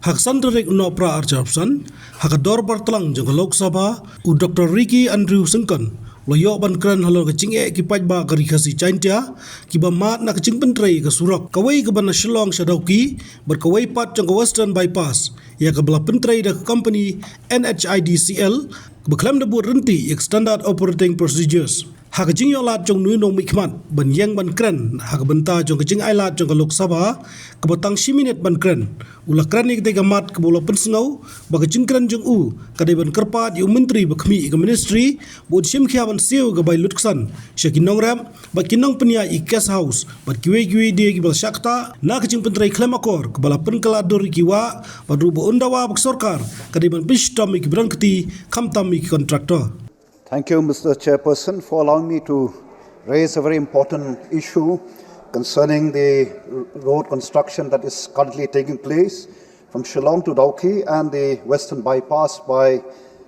Hak sandarik no pra archapsan, hak dor bartlang jang Lok Sabha, u Dr. Ricky Andrew Syngkon, loyo ban kran halo ke cing ki paj ba kari khasi chaintia, ki ba mat na ke cing pentrei ke surak, kawai ke ban Shillong Shadauki, berkawai pat jang Western Bypass, ya ke belah pentrei da company NHIDCL, berklaim da buat renti yak standard operating procedures. Hak jing yo lat jong nui nong mikmat ban yang ban kran hak benta jong jing ai lat jong Lok Sabha ke batang siminit ban kran ulah kran ni ke mat ke bola pensengau bag jing kran jong u kadai ban kerpat yu menteri bakmi ke ministry bod sim khia ban Siew ke bai Lutksan syakin nong ram ba kinong penia I guest house ba kiwe dia ki bal syakta na ke jing pentrai klemakor ke bala penkala dor kiwa ba rubo undawa bak sarkar kadai ban pistom ki brang keti kamtam ki kontraktor. Thank you, Mr. Chairperson, for allowing me to raise a very important issue concerning the road construction that is currently taking place from Shillong to Dawki and the Western Bypass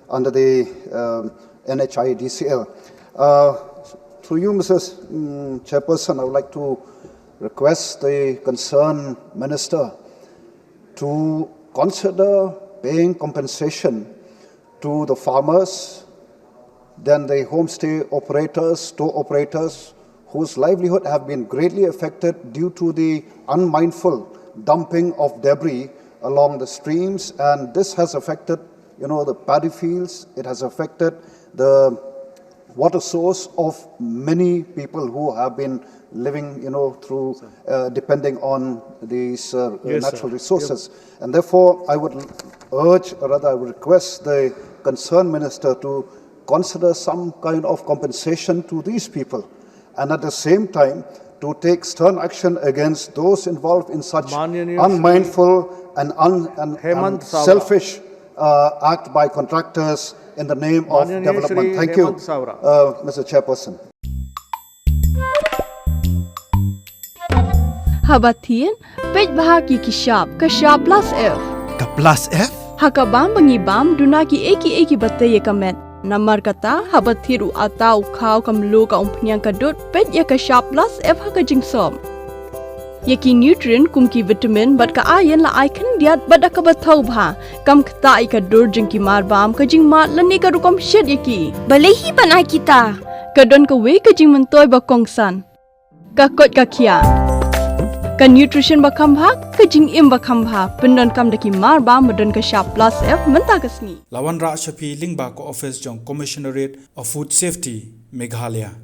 under the NHIDCL. Through you, Mrs. Chairperson, I would like to request the concerned minister to consider paying compensation to the farmers, then the homestay operators, store operators, whose livelihood have been greatly affected due to the unmindful dumping of debris along the streams, and this has affected, the paddy fields. It has affected the water source of many people who have been living, through depending on these natural resources. Yes, and therefore, I would urge, or rather, I would request the concerned minister to consider some kind of compensation to these people, and at the same time to take stern action against those involved in such unmindful and selfish act by contractors in the name of development. Thank you, Mr. Chairperson. Habatin, pej bahagi kishab plus F. Ka plus F? Hakabam bangibam dunaki eki batay kamet. Namar kata habathiru atau khau kamlu ka umpnyang kadut pet ya ka sharp plus F ha ka jingsom. Yaki nutrient kum ki vitamin bat ka iron la icon diat bat ka bathau bha kam khta I ka dur jingki mar bam ka jing mat lani ka rukom shed yaki. Balehi panai kita. Ka don ka we ka jing mentoy ba kongsan. Ka kot ka kia. Ka nutrition ba khambha ka jing im ba khambha pendon kam daki mar ba madon ka sharp plus F menta kasni Lawan Ra Shafi Lingba ko office jong Commissionerate of Food Safety Meghalaya.